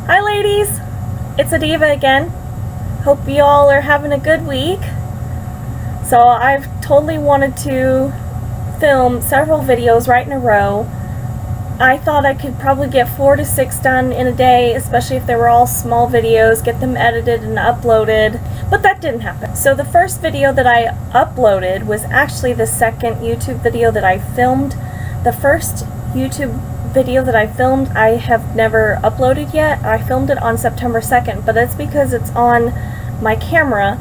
Hi ladies, it's Adiva again. Hope you all are having a good week. So I've totally wanted to film several videos right in a row. I thought I could probably get 4 to 6 done in a day, especially if they were all small videos, get them edited and uploaded, but that didn't happen. So the first video that I uploaded was actually the second YouTube video that I filmed. The first YouTube video that I filmed, I have never uploaded yet. I filmed it on September 2nd, but that's because it's on my camera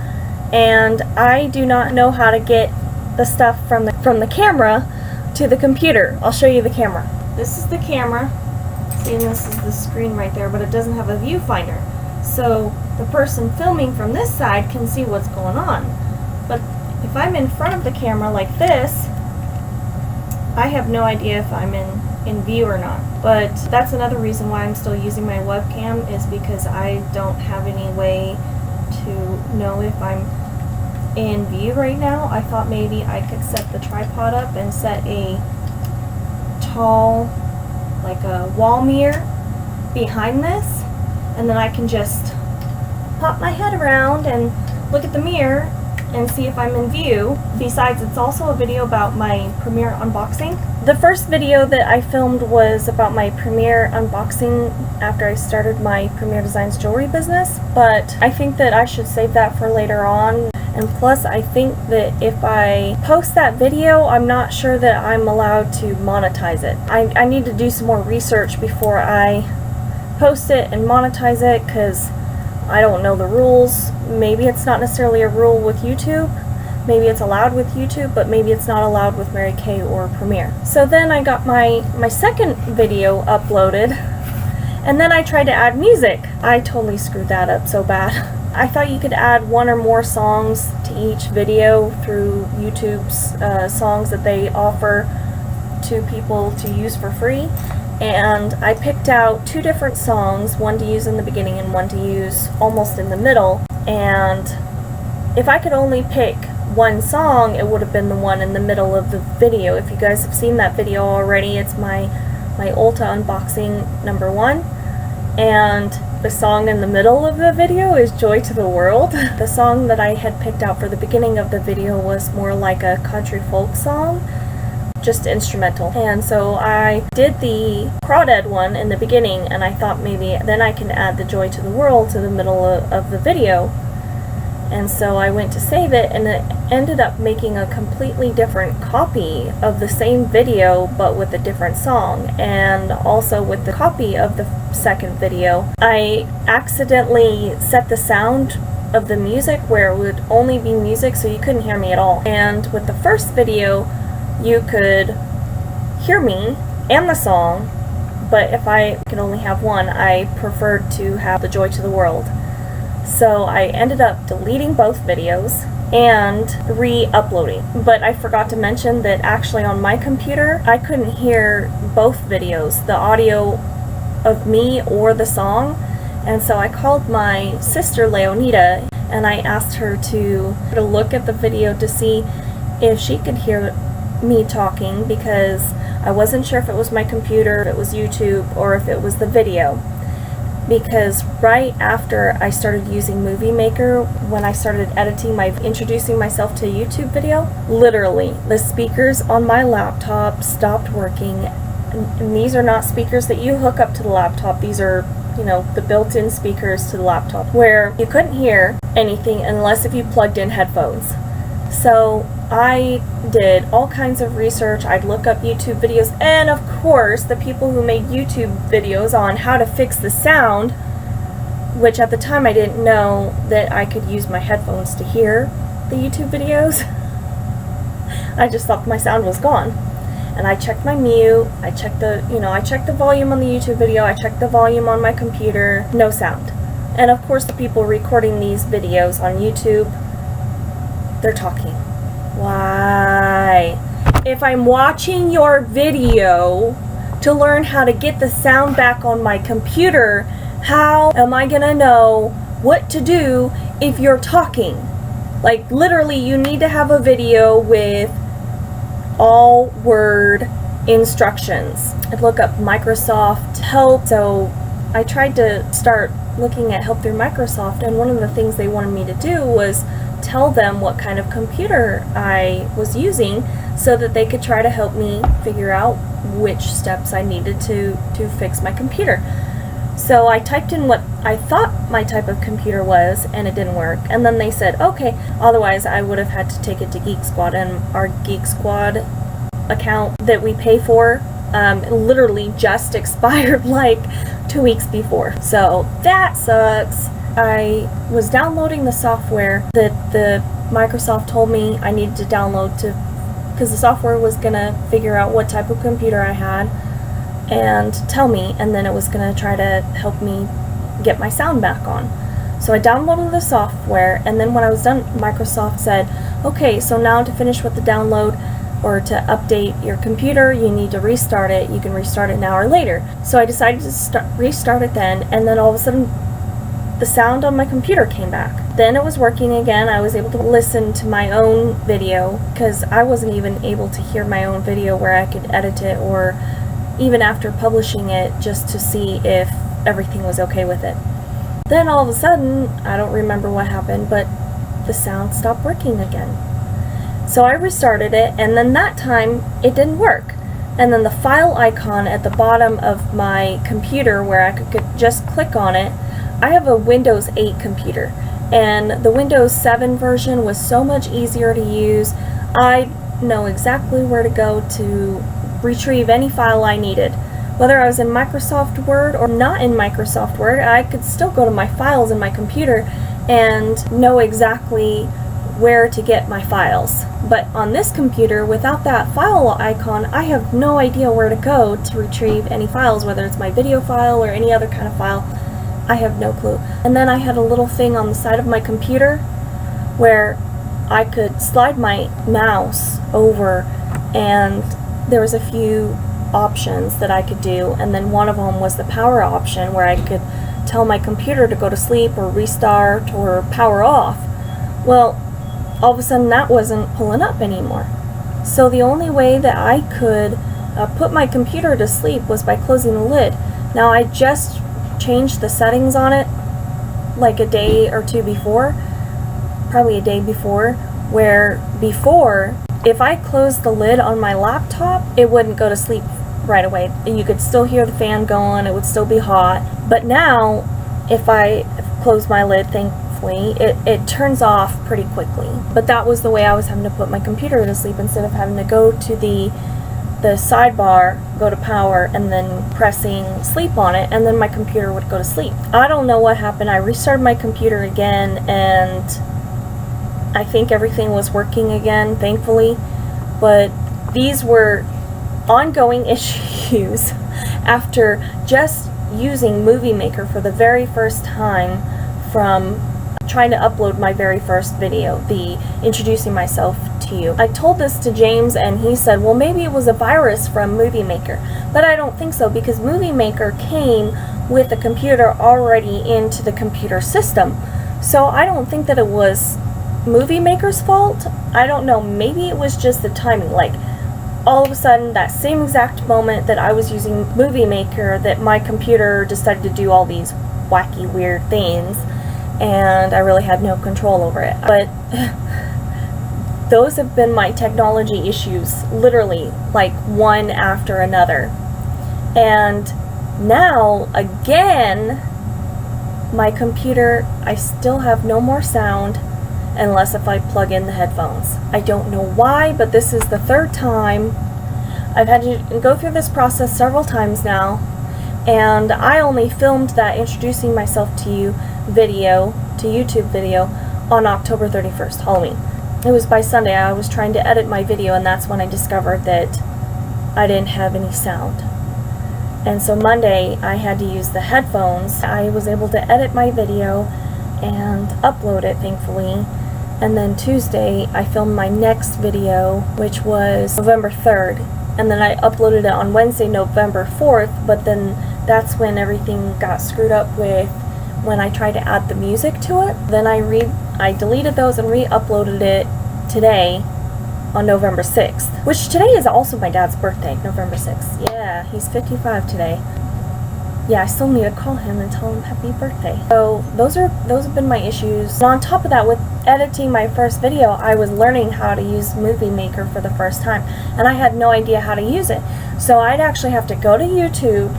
and I do not know how to get the stuff from the camera to the computer. I'll show you the camera. This is the camera. See, this is the screen right there, but it doesn't have a viewfinder. So the person filming from this side can see what's going on. But if I'm in front of the camera like this, I have no idea if I'm in view or not. But that's another reason why I'm still using my webcam, is because I don't have any way to know if I'm in view right now. I thought maybe I could set the tripod up and set a tall, like a wall mirror behind this, and then I can just pop my head around and look at the mirror and see if I'm in view. Besides, it's also a video about my Premiere unboxing. The first video that I filmed was about my Premiere unboxing after I started my Premiere Designs jewelry business, but I think that I should save that for later on. And plus, I think that if I post that video, I'm not sure that I'm allowed to monetize it. I need to do some more research before I post it and monetize it, because I don't know the rules. Maybe it's not necessarily a rule with YouTube. Maybe it's allowed with YouTube, but maybe it's not allowed with Mary Kay or Premiere. So then I got my second video uploaded, and then I tried to add music. I totally screwed that up so bad. I thought you could add one or more songs to each video through YouTube's songs that they offer to people to use for free. And I picked out 2 different songs, one to use in the beginning and one to use almost in the middle. And if I could only pick one song, it would have been the one in the middle of the video. If you guys have seen that video already, it's my Ulta unboxing number 1. And the song in the middle of the video is Joy to the World. The song that I had picked out for the beginning of the video was more like a country folk song, just instrumental. And so I did the crawdad one in the beginning, and I thought maybe then I can add the Joy to the World to the middle of the video. And so I went to save it, and it ended up making a completely different copy of the same video, but with a different song. And also with the copy of the second video, I accidentally set the sound of the music where it would only be music, so you couldn't hear me at all. And with the first video, you could hear me and the song, but if I could only have one, I preferred to have the Joy to the World. So I ended up deleting both videos and re-uploading. But I forgot to mention that actually on my computer, I couldn't hear both videos, the audio of me or the song. And so I called my sister Leonida and I asked her to look at the video to see if she could hear me talking, because I wasn't sure if it was my computer, if it was YouTube, or if it was the video. Because right after I started using Movie Maker, when I started introducing myself to a YouTube video, literally the speakers on my laptop stopped working. And these are not speakers that you hook up to the laptop. These are, you know, the built-in speakers to the laptop, where you couldn't hear anything unless if you plugged in headphones. So I did all kinds of research. I'd look up YouTube videos, and of course the people who made YouTube videos on how to fix the sound, which at the time I didn't know that I could use my headphones to hear the YouTube videos. I just thought my sound was gone. And I checked my mute, I checked the volume on the YouTube video, I checked the volume on my computer, no sound. And of course the people recording these videos on YouTube, they're talking. Why? If I'm watching your video to learn how to get the sound back on my computer, how am I gonna know what to do if you're talking? Like, literally, you need to have a video with all word instructions. I'd look up Microsoft Help, so I tried to start looking at help through Microsoft, and one of the things they wanted me to do was tell them what kind of computer I was using so that they could try to help me figure out which steps I needed to fix my computer. So I typed in what I thought my type of computer was, and it didn't work. And then they said, okay, otherwise I would have had to take it to Geek Squad, and our Geek Squad account that we pay for literally just expired like 2 weeks before. So that sucks. I was downloading the software that the Microsoft told me I needed to download because the software was gonna figure out what type of computer I had and tell me, and then it was gonna try to help me get my sound back on. So I downloaded the software, and then when I was done, Microsoft said, okay, so now to finish with the download or to update your computer, you need to restart it. You can restart it an hour later. So I decided to restart it then, and then all of a sudden the sound on my computer came back. Then it was working again. I was able to listen to my own video because I wasn't even able to hear my own video where I could edit it, or even after publishing it, just to see if everything was okay with it. Then all of a sudden, I don't remember what happened, but the sound stopped working again. So I restarted it, and then that time it didn't work. And then the file icon at the bottom of my computer where I could just click on it, I have a Windows 8 computer, and the Windows 7 version was so much easier to use. I know exactly where to go to retrieve any file I needed. Whether I was in Microsoft Word or not in Microsoft Word, I could still go to my files in my computer and know exactly where to get my files. But on this computer, without that file icon, I have no idea where to go to retrieve any files, whether it's my video file or any other kind of file. I have no clue. And then I had a little thing on the side of my computer where I could slide my mouse over, and there was a few options that I could do, and then one of them was the power option where I could tell my computer to go to sleep or restart or power off. Well, all of a sudden that wasn't pulling up anymore. So the only way that I could put my computer to sleep was by closing the lid. Now I just changed the settings on it like a day or two before, probably a day before, where before if I closed the lid on my laptop, it wouldn't go to sleep right away. You could still hear the fan going, it would still be hot. But now if I close my lid, thankfully, it turns off pretty quickly. But that was the way I was having to put my computer to sleep, instead of having to go to the sidebar, go to power, and then pressing sleep on it, and then my computer would go to sleep. I don't know what happened. I restarted my computer again, and I think everything was working again, thankfully. But these were ongoing issues after just using Movie Maker for the very first time, from trying to upload my very first video, the introducing myself to you. I told this to James, and he said, well, maybe it was a virus from Movie Maker. But I don't think so, because Movie Maker came with the computer already into the computer system. So I don't think that it was Movie Maker's fault. I don't know, maybe it was just the timing. Like, all of a sudden, that same exact moment that I was using Movie Maker, that my computer decided to do all these wacky, weird things, and I really had no control over it. But those have been my technology issues, literally, like one after another. And now, again, my computer, I still have no more sound unless if I plug in the headphones. I don't know why, but this is the third time. I've had to go through this process several times now, and I only filmed that introducing myself to you video, to YouTube video, on October 31st, Halloween. It was by Sunday. I was trying to edit my video, and that's when I discovered that I didn't have any sound. And so Monday I had to use the headphones. I was able to edit my video and upload it, thankfully. And then Tuesday I filmed my next video, which was November 3rd. And then I uploaded it on Wednesday, November 4th, but then that's when everything got screwed up with when I tried to add the music to it. Then I deleted those and re-uploaded it today on November 6th, which today is also my dad's birthday, November 6th. Yeah, he's 55 today. yeah, I still need to call him and tell him happy birthday. So those have been my issues. And on top of that, with editing my first video, I was learning how to use Movie Maker for the first time, and I had no idea how to use it. So I'd actually have to go to YouTube,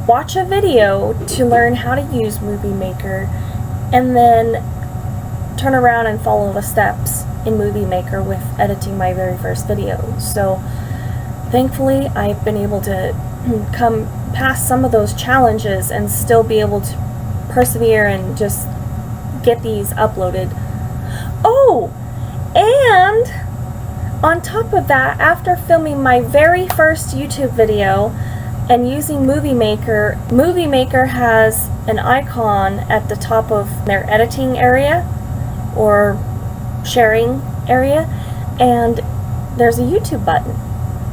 watch a video to learn how to use Movie Maker, and then turn around and follow the steps in Movie Maker with editing my very first video. So thankfully, I've been able to come past some of those challenges and still be able to persevere and just get these uploaded. Oh, and on top of that, after filming my very first YouTube video and using Movie Maker has an icon at the top of their editing area or sharing area, and there's a YouTube button.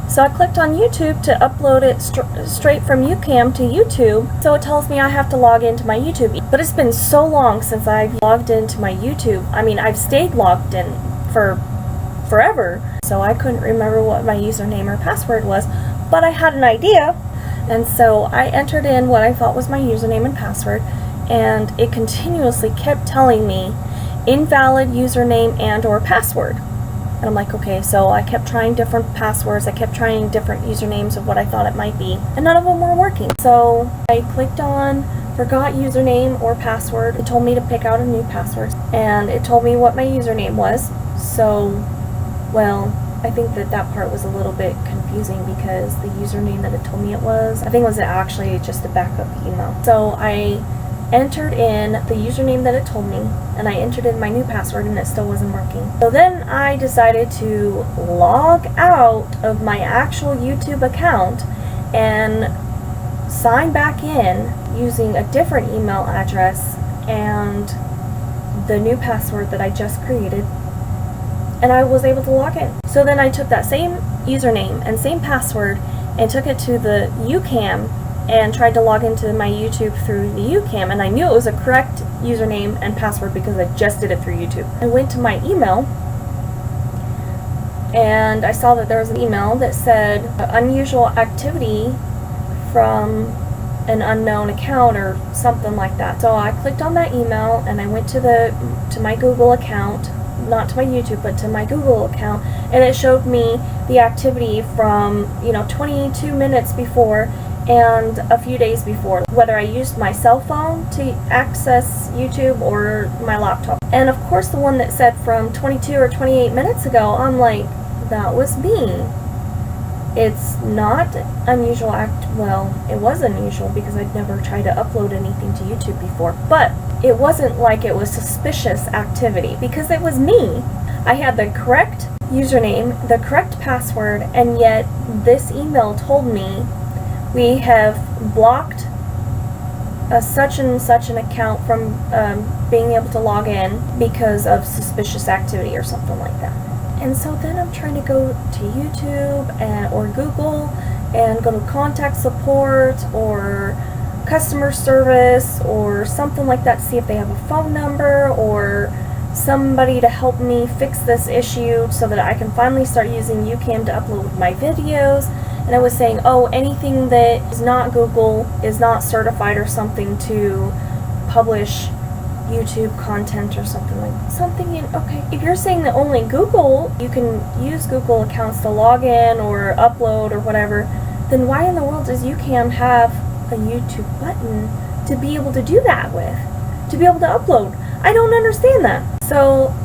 So I clicked on YouTube to upload it straight from UCam to YouTube. So it tells me I have to log into my YouTube. But it's been so long since I've logged into my YouTube. I mean, I've stayed logged in for forever. So I couldn't remember what my username or password was, but I had an idea. And so I entered in what I thought was my username and password, and it continuously kept telling me invalid username and or password. And I'm like, okay, so I kept trying different passwords, I kept trying different usernames of what I thought it might be, and none of them were working. So I clicked on forgot username or password. It told me to pick out a new password, and it told me what my username was. So, well, I think that part was a little bit confusing because the username that it told me it was, I think it was actually just a backup email. So I entered in the username that it told me, and I entered in my new password, and it still wasn't working. So then I decided to log out of my actual YouTube account and sign back in using a different email address and the new password that I just created, and I was able to log in. So then I took that same username and same password and took it to the UCam and tried to log into my YouTube through the UCam, and I knew it was a correct username and password because I just did it through YouTube. I went to my email and I saw that there was an email that said unusual activity from an unknown account or something like that. So I clicked on that email and I went to my Google account, not to my YouTube, but to my Google account, and it showed me the activity from 22 minutes before and a few days before, whether I used my cell phone to access YouTube or my laptop. And of course the one that said from 22 or 28 minutes ago, I'm like, that was me. It's not unusual well, it was unusual because I'd never tried to upload anything to YouTube before, but it wasn't like it was suspicious activity because it was me. I had the correct username, the correct password, and yet this email told me we have blocked such and such an account from being able to log in because of suspicious activity or something like that. And so then I'm trying to go to YouTube or Google and go to contact support or customer service or something like that to see if they have a phone number or somebody to help me fix this issue so that I can finally start using UCam to upload my videos. And I was saying, oh, anything that is not Google is not certified or something to publish YouTube content or something like something. Okay, if you're saying that only Google, you can use Google accounts to log in or upload or whatever, then why in the world does UCam have a YouTube button to be able to do that with? To be able to upload? I don't understand that. So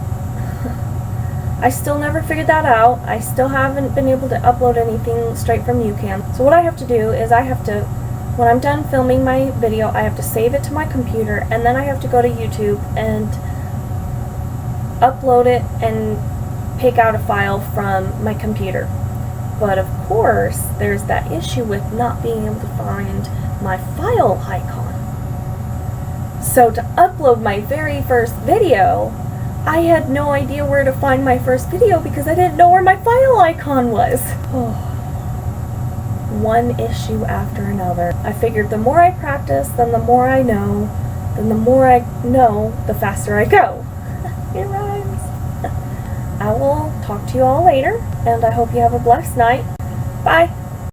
I still never figured that out. I still haven't been able to upload anything straight from UCam. So what I have to do is when I'm done filming my video, I have to save it to my computer, and then I have to go to YouTube and upload it and pick out a file from my computer. But of course, there's that issue with not being able to find my file icon. So to upload my very first video, I had no idea where to find my first video because I didn't know where my file icon was. Oh. One issue after another. I figured the more I practice, then the more I know, then the more I know, the faster I go. It rhymes. I will talk to you all later, and I hope you have a blessed night. Bye.